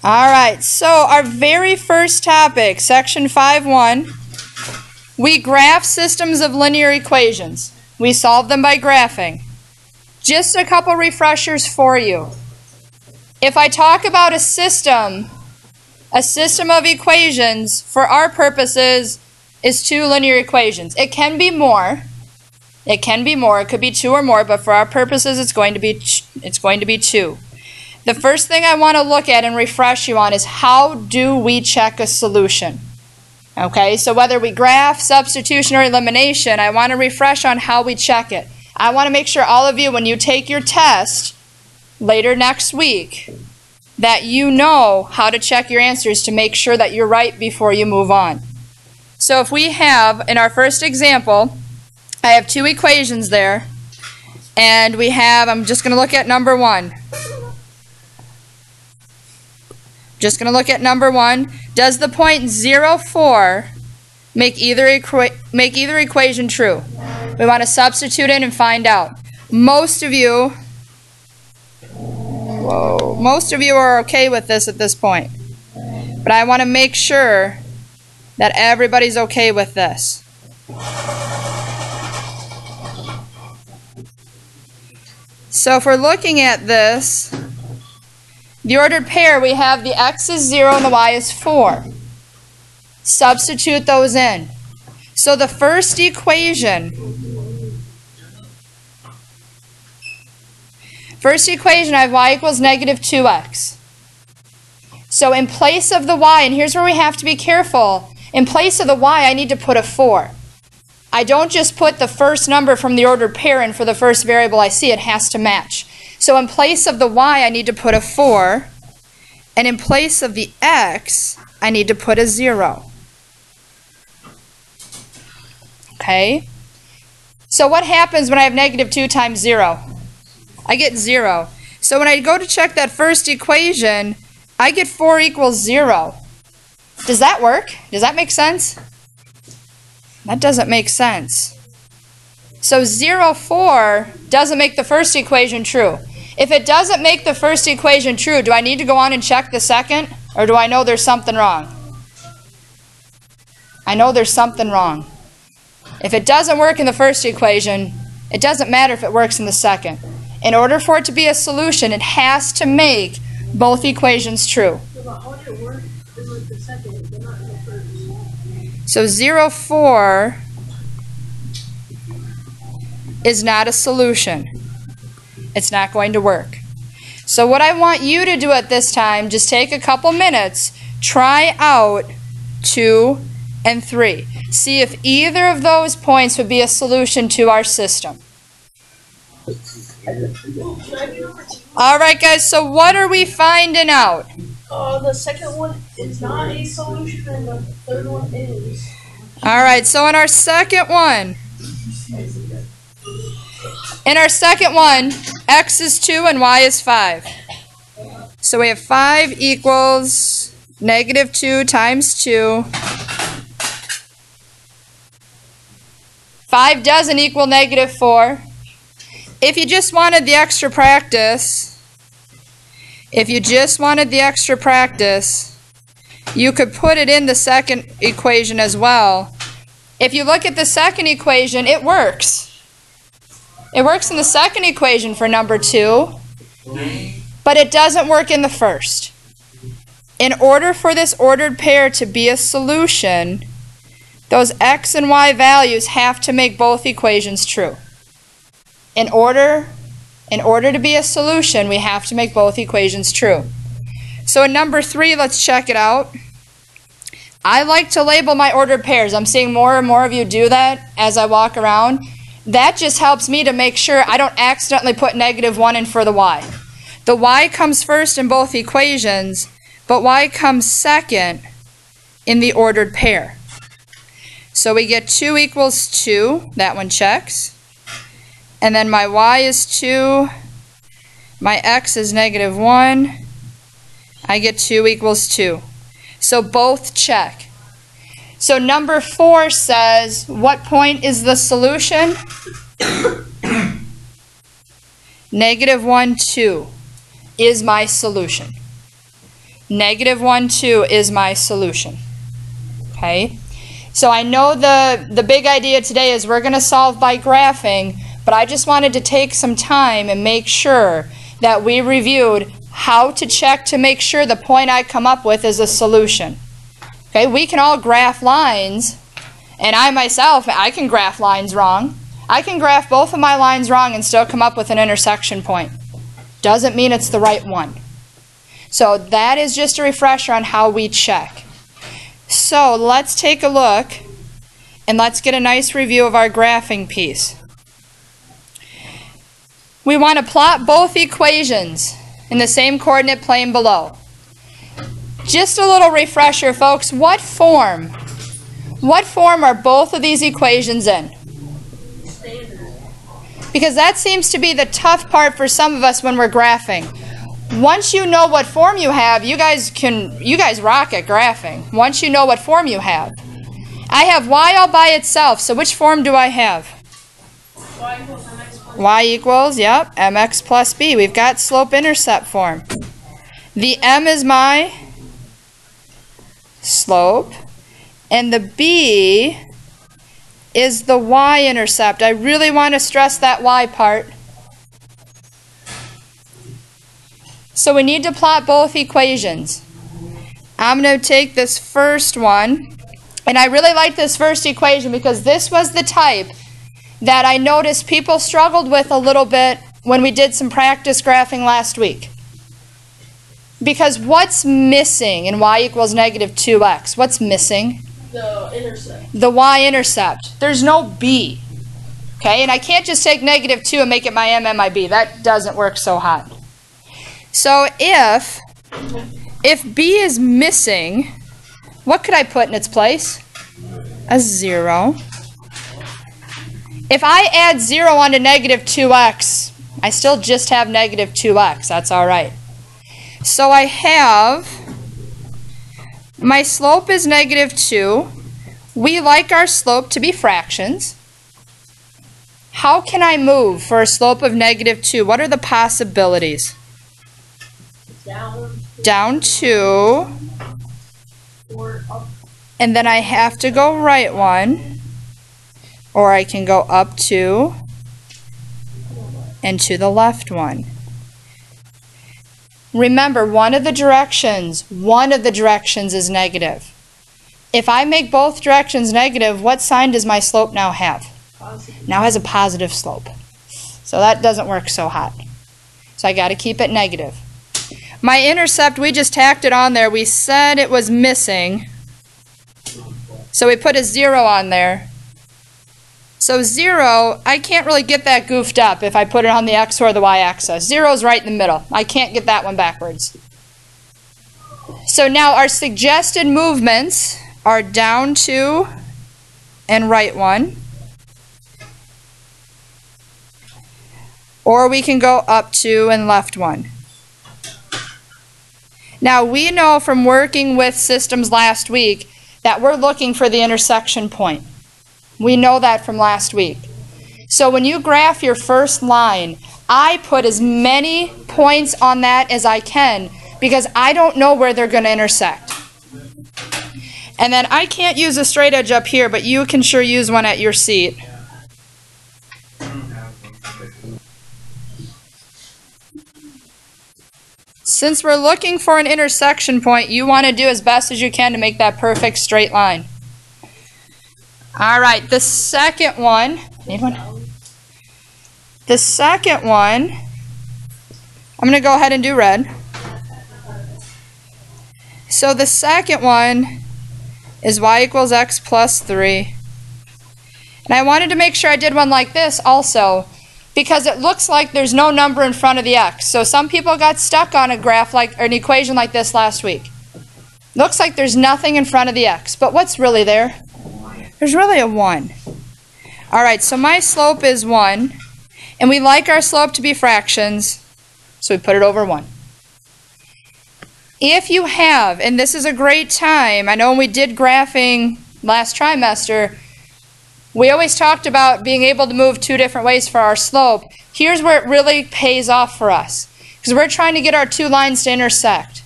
All right, so our very first topic, section 5.1, we graph systems of linear equations. We solve them by graphing. Just a couple refreshers for you. If I talk about a system of equations, for our purposes, is two linear equations. It can be more. It could be two or more, but for our purposes, it's going to be two. The first thing I want to look at and refresh you on is how do we check a solution? Okay, so whether we graph, substitution, or elimination, I want to refresh on how we check it. I want to make sure all of you, when you take your test later next week, that you know how to check your answers to make sure that you're right before you move on. So if we have, in our first example, I have two equations there, and we have, I'm just going to look at number one. Just going to look at number one. Does the point 0, 4 make either equation true? We want to substitute in and find out. Most of you are okay with this at this point. But I want to make sure that everybody's okay with this. So if we're looking at this, the ordered pair, we have the x is 0 and the y is 4. Substitute those in. So the first equation, I have y equals negative 2x. So in place of the y, and here's where we have to be careful, in place of the y, I need to put a 4. I don't just put the first number from the ordered pair in for the first variable I see, it has to match. So in place of the y, I need to put a 4, and in place of the x, I need to put a 0. Okay? So what happens when I have negative 2 times 0? I get 0. So when I go to check that first equation, I get 4 equals 0. Does that work? Does that make sense? That doesn't make sense. So 0, 4 doesn't make the first equation true. If it doesn't make the first equation true, do I need to go on and check the second? Or do I know there's something wrong? I know there's something wrong. If it doesn't work in the first equation, it doesn't matter if it works in the second. In order for it to be a solution, it has to make both equations true. So 0, 4 is not a solution. It's not going to work. So what I want you to do at this time, just take a couple minutes, try out 2 and 3. See if either of those points would be a solution to our system. All right, guys, so what are we finding out? The second one is not a solution, and the third one is. All right, so in our second one, x is 2 and y is 5. So we have 5 equals negative 2 times 2. 5 doesn't equal negative 4. If you just wanted the extra practice, you could put it in the second equation as well. If you look at the second equation, it works. It works in the second equation for number 2, but it doesn't work in the first. In order for this ordered pair to be a solution, those x and y values have to make both equations true. In order to be a solution, we have to make both equations true. So in number 3, let's check it out. I like to label my ordered pairs. I'm seeing more and more of you do that as I walk around. That just helps me to make sure I don't accidentally put negative 1 in for the y. The y comes first in both equations, but y comes second in the ordered pair. So we get 2 equals 2. That one checks. And then my y is 2. My x is negative 1. I get 2 equals 2. So both check. So number 4 says, what point is the solution? negative 1, 2. is my solution. Negative 1, 2 is my solution. Okay? So I know the big idea today is we're going to solve by graphing, but I just wanted to take some time and make sure that we reviewed how to check to make sure the point I come up with is a solution. Okay, we can all graph lines, and I myself, I can graph lines wrong. I can graph both of my lines wrong and still come up with an intersection point. Doesn't mean it's the right one. So that is just a refresher on how we check. So let's take a look and let's get a nice review of our graphing piece. We want to plot both equations in the same coordinate plane below. Just a little refresher, folks. What form are both of these equations in? Standard. Because that seems to be the tough part for some of us when we're graphing. Once you know what form you have, you guys rock at graphing. Once you know what form you have. I have y all by itself, so which form do I have? Y equals mx plus Y equals, yep, mx plus b. We've got slope-intercept form. The m is my slope, and the b is the y-intercept. I really want to stress that y part. So we need to plot both equations. I'm going to take this first one, and I really like this first equation because this was the type that I noticed people struggled with a little bit when we did some practice graphing last week. Because what's missing in y equals negative 2x? What's missing? the intercept. The y-intercept. There's no b. Okay, and I can't just take negative 2 and make it my m and my b. That doesn't work so hot. So if b is missing, what could I put in its place? A 0. If I add 0 onto negative 2x, I still just have negative 2x. That's all right. So I have, my slope is negative 2. We like our slope to be fractions. How can I move for a slope of negative 2? What are the possibilities? Down 2. Or up. And then I have to go right 1. Or I can go up 2 and to the left 1. Remember, one of the directions is negative. If I make both directions negative, what sign does my slope now have? Positive. Now has a positive slope. So that doesn't work so hot. So I got to keep it negative. My intercept, we just tacked it on there. We said it was missing. So we put a 0 on there. So 0, I can't really get that goofed up if I put it on the x or the y-axis. 0 is right in the middle. I can't get that one backwards. So now our suggested movements are down 2 and right 1. Or we can go up 2 and left 1. Now we know from working with systems last week that we're looking for the intersection point. We know that from last week. So when you graph your first line, I put as many points on that as I can because I don't know where they're going to intersect. And then I can't use a straight edge up here, but you can sure use one at your seat. Since we're looking for an intersection point, you want to do as best as you can to make that perfect straight line. All right, the second one, anyone? The second one, I'm going to go ahead and do red. So the second one is y equals x plus 3. And I wanted to make sure I did one like this also, because it looks like there's no number in front of the x. So some people got stuck on a graph like, or an equation like this last week. Looks like there's nothing in front of the x, but what's really there? There's really a 1. All right, so my slope is 1, and we like our slope to be fractions, so we put it over 1. If you have, and this is a great time, I know when we did graphing last trimester, we always talked about being able to move 2 different ways for our slope. Here's where it really pays off for us. because we're trying to get our two lines to intersect.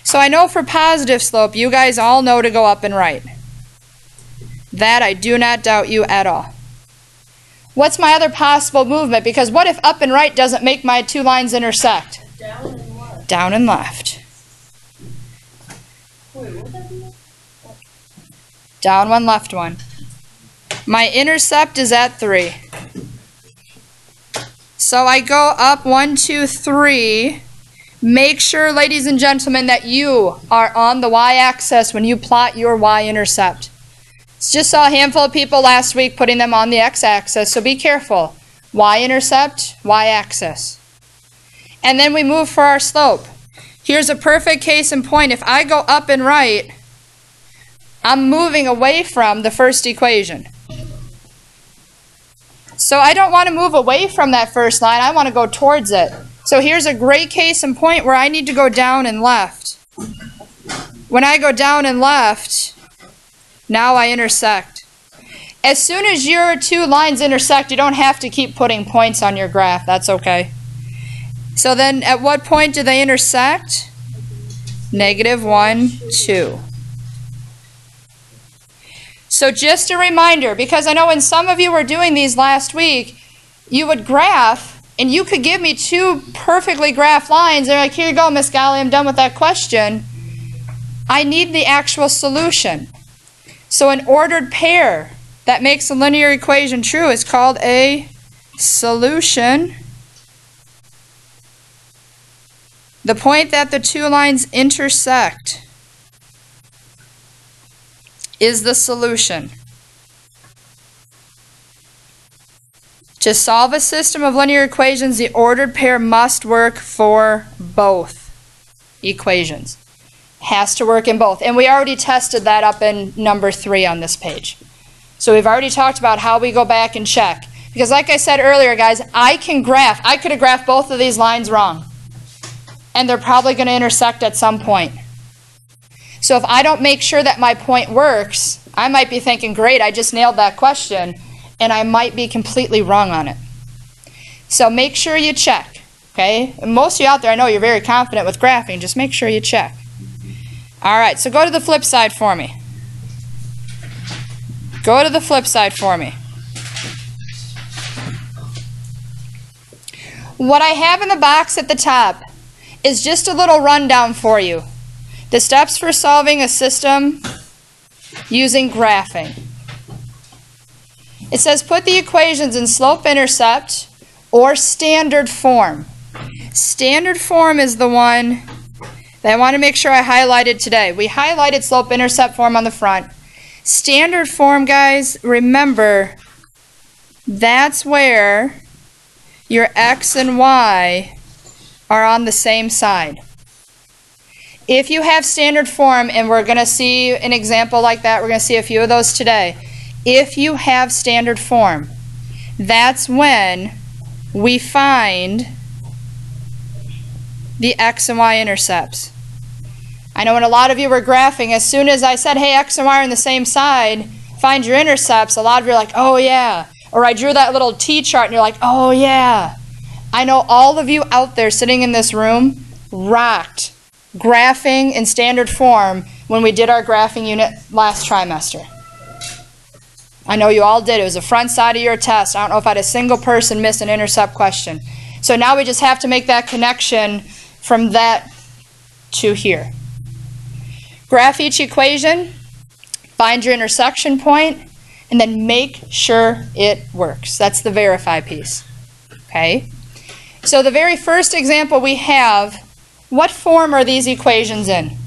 So I know for positive slope, you guys all know to go up and right. That I do not doubt you at all. What's my other possible movement? Because what if up and right doesn't make my two lines intersect? Down and left. Down and left. Wait, what that be? Down one, left one. My intercept is at 3. So I go up 1, 2, 3. Make sure, ladies and gentlemen, that you are on the y-axis when you plot your y-intercept. Just saw a handful of people last week putting them on the x-axis, so be careful. Y-intercept, y-axis. And then we move for our slope. Here's a perfect case in point. If I go up and right, I'm moving away from the first equation. So I don't want to move away from that first line. I want to go towards it. So here's a great case in point where I need to go down and left. When I go down and left, now I intersect. As soon as your two lines intersect, you don't have to keep putting points on your graph. That's okay. So then at what point do they intersect? -1, 2. So just a reminder, because I know when some of you were doing these last week, you would graph, and you could give me two perfectly graphed lines. They're like, here you go, Miss Golly, I'm done with that question. I need the actual solution. So an ordered pair that makes a linear equation true is called a solution. The point that the two lines intersect is the solution. To solve a system of linear equations, the ordered pair must work for both equations. Has to work in both. And we already tested that up in number 3 on this page. So we've already talked about how we go back and check. Because like I said earlier, guys, I could have graphed both of these lines wrong. And they're probably going to intersect at some point. So if I don't make sure that my point works, I might be thinking, great, I just nailed that question, and I might be completely wrong on it. So make sure you check, okay? And most of you out there, I know you're very confident with graphing, just make sure you check. All right, so go to the flip side for me. Go to the flip side for me. What I have in the box at the top is just a little rundown for you. The steps for solving a system using graphing. It says put the equations in slope-intercept or standard form. Standard form is the one that I want to make sure I highlighted today. We highlighted slope-intercept form on the front. Standard form, guys, remember, that's where your x and y are on the same side. If you have standard form, and we're going to see an example like that, we're going to see a few of those today. If you have standard form, that's when we find the x and y intercepts. I know when a lot of you were graphing, as soon as I said, hey, x and y are on the same side, find your intercepts, a lot of you are like, oh yeah. Or I drew that little T-chart and you're like, oh yeah. I know all of you out there sitting in this room rocked graphing in standard form when we did our graphing unit last trimester. I know you all did. It was the front side of your test. I don't know if I had a single person miss an intercept question. So now we just have to make that connection from that to here. Graph each equation, find your intersection point, and then make sure it works. That's the verify piece. Okay? So the very first example we have, what form are these equations in?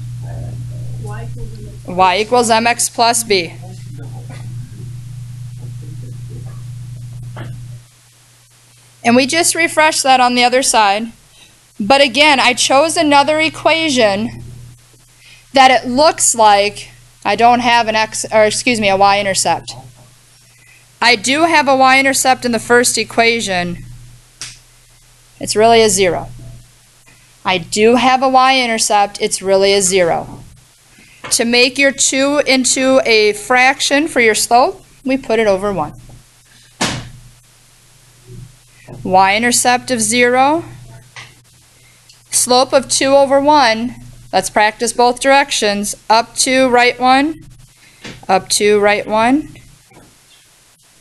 Y equals mx plus b. And we just refreshed that on the other side. But again, I chose another equation that it looks like I don't have an a y-intercept. I do have a y-intercept in the first equation. It's really a 0. I do have a y-intercept. It's really a 0. To make your 2 into a fraction for your slope, we put it over 1. Y-intercept of 0. Slope of 2 over 1, let's practice both directions. Up 2, right 1, up 2, right 1.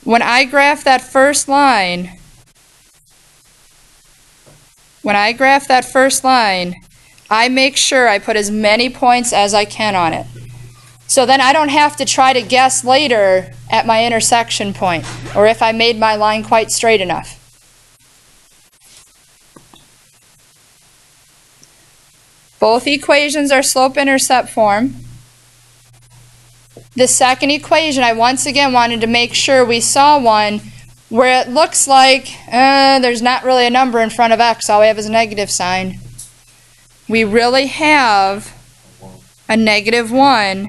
When I graph that first line, I make sure I put as many points as I can on it. So then I don't have to try to guess later at my intersection point, or if I made my line quite straight enough. Both equations are slope-intercept form. The second equation, I once again wanted to make sure we saw one where it looks like there's not really a number in front of x, all we have is a negative sign. We really have a negative 1.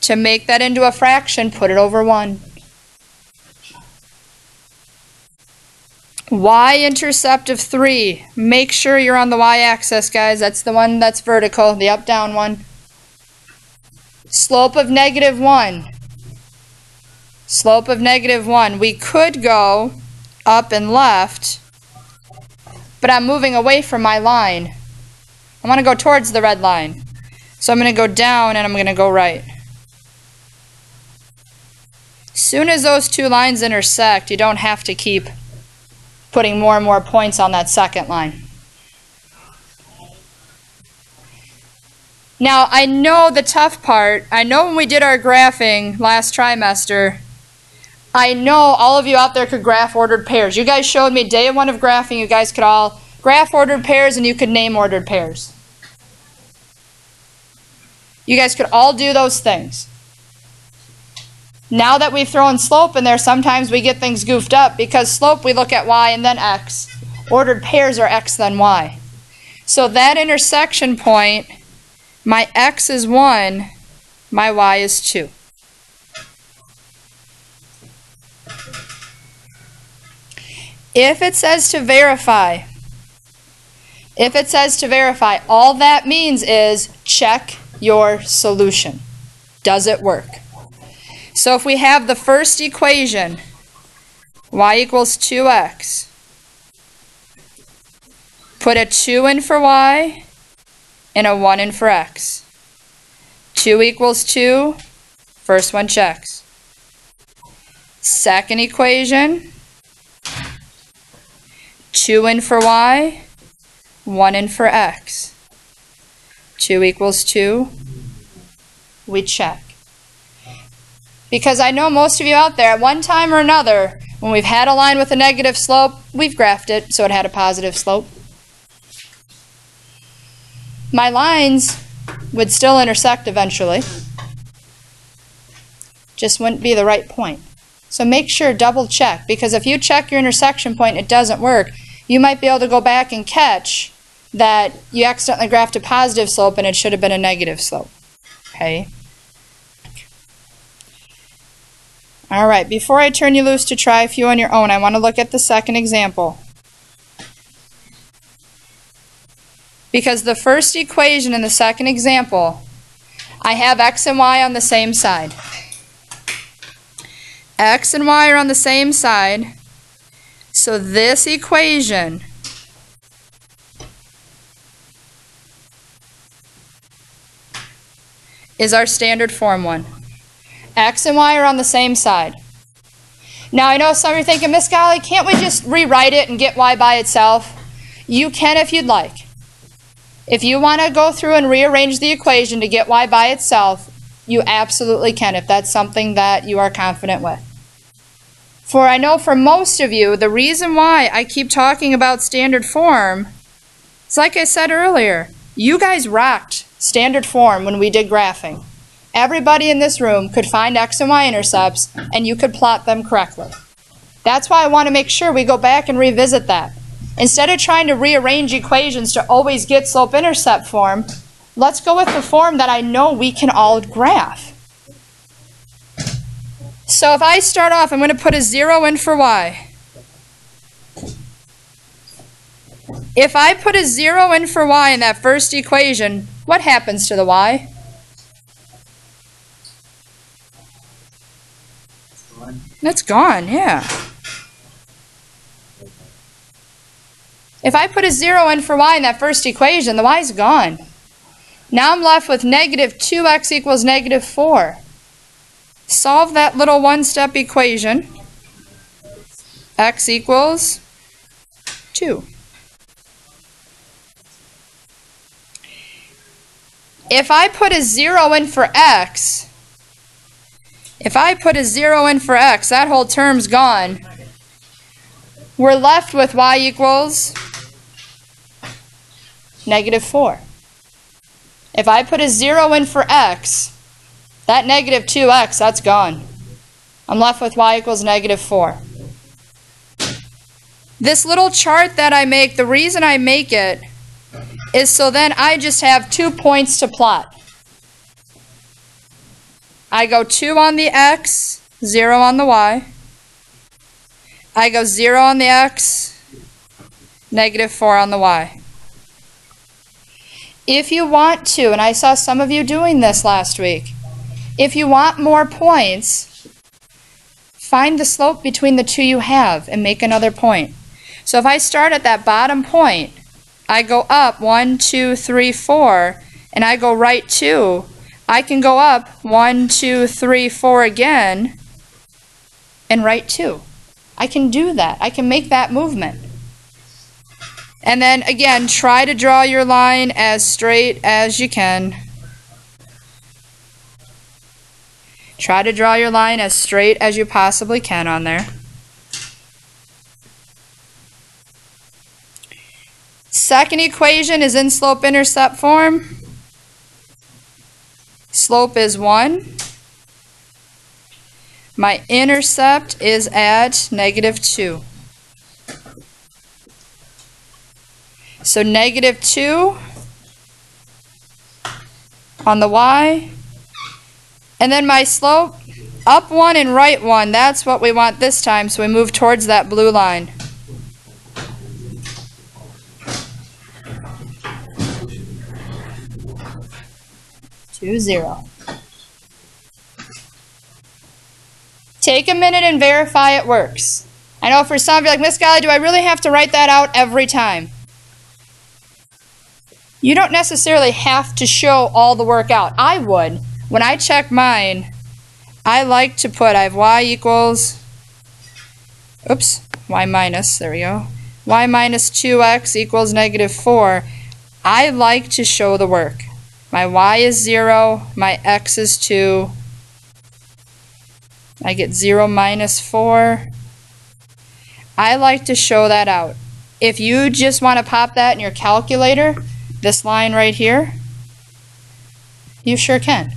To make that into a fraction, put it over 1. Y-intercept of 3. Make sure you're on the y-axis, guys. That's the one that's vertical, the up-down one. Slope of negative 1. Slope of negative 1. We could go up and left, but I'm moving away from my line. I want to go towards the red line. So I'm going to go down and I'm going to go right. As soon as those two lines intersect, you don't have to keep putting more and more points on that second line. Now, I know the tough part. I know when we did our graphing last trimester, I know all of you out there could graph ordered pairs. You guys showed me day 1 of graphing, you guys could all graph ordered pairs and you could name ordered pairs. You guys could all do those things. Now that we've thrown slope in there, sometimes we get things goofed up because slope we look at y and then x. Ordered pairs are x then y. So that intersection point, my x is 1, my y is 2. If it says to verify, all that means is check your solution. Does it work? So if we have the first equation, y equals 2x, put a 2 in for y and a 1 in for x. 2 equals 2, first one checks. Second equation, 2 in for y, 1 in for x. 2 equals 2, we check. Because I know most of you out there, at one time or another, when we've had a line with a negative slope, we've graphed it so it had a positive slope. My lines would still intersect eventually. Just wouldn't be the right point. So make sure, double check, because if you check your intersection point and it doesn't work, you might be able to go back and catch that you accidentally graphed a positive slope and it should have been a negative slope. Okay? All right, before I turn you loose to try a few on your own, I want to look at the second example. Because the first equation in the second example, I have x and y on the same side. X and y are on the same side, so this equation is our standard form one. X and y are on the same side. Now I know some of you are thinking, Miss Golly, can't we just rewrite it and get y by itself? You can if you'd like. If you want to go through and rearrange the equation to get y by itself, you absolutely can if that's something that you are confident with. For I know for most of you, the reason why I keep talking about standard form is like I said earlier, you guys rocked standard form when we did graphing. Everybody in this room could find x and y intercepts and you could plot them correctly. That's why I want to make sure we go back and revisit that. Instead of trying to rearrange equations to always get slope-intercept form, let's go with the form that I know we can all graph. So if I start off, I'm going to put a 0 in for y. If I put a 0 in for y in that first equation, what happens to the y? It's gone, yeah. If I put a 0 in for y in that first equation, the y's gone. Now I'm left with negative 2x equals negative 4. Solve that little one-step equation. X equals 2. If I put a 0 in for x, that whole term's gone. We're left with y equals negative 4. If I put a 0 in for x, that negative 2x, that's gone. I'm left with y equals negative 4. This little chart that I make, the reason I make it is so then I just have 2 points to plot. I go 2 on the x, 0 on the y. I go 0 on the x, negative 4 on the y. If you want to, and I saw some of you doing this last week, if you want more points, find the slope between the two you have and make another point. So if I start at that bottom point, I go up 1, 2, 3, 4, and I go right 2. I can go up 1, 2, 3, 4 again, and right 2. I can do that. I can make that movement. And then again, try to draw your line as straight as you can. Try to draw your line as straight as you possibly can on there. Second equation is in slope-intercept form. Slope is 1. My intercept is at negative 2. So negative 2 on the y. And then my slope, up 1 and right 1, that's what we want this time, so we move towards that blue line. 2, 0. Take a minute and verify it works. I know for some of you are like, Miss Golly, do I really have to write that out every time? You don't necessarily have to show all the work out. I would. When I check mine, I like to put, I have y equals, y minus, there we go. Y minus 2x equals negative 4. I like to show the work. My y is 0, my x is 2. I get 0 minus 4. I like to show that out. If you just want to pop that in your calculator, this line right here, you sure can.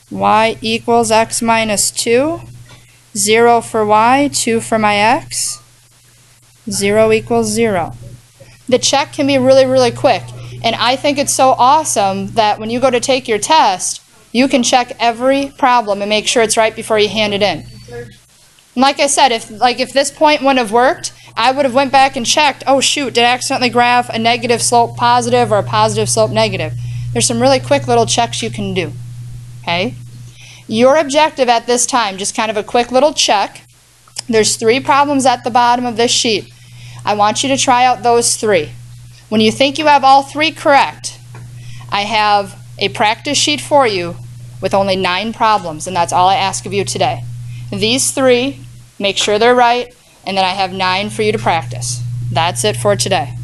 Y equals x minus 2. 0 for y, 2 for my x. 0 equals 0. The check can be really, really quick. And I think it's so awesome that when you go to take your test, you can check every problem and make sure it's right before you hand it in. And like I said, if this point wouldn't have worked, I would have went back and checked, oh shoot, did I accidentally graph a negative slope positive or a positive slope negative? There's some really quick little checks you can do. Okay? Your objective at this time, just kind of a quick little check. There's 3 problems at the bottom of this sheet. I want you to try out those 3. When you think you have all 3 correct, I have a practice sheet for you with only 9 problems, and that's all I ask of you today. These 3, make sure they're right, and then I have 9 for you to practice. That's it for today.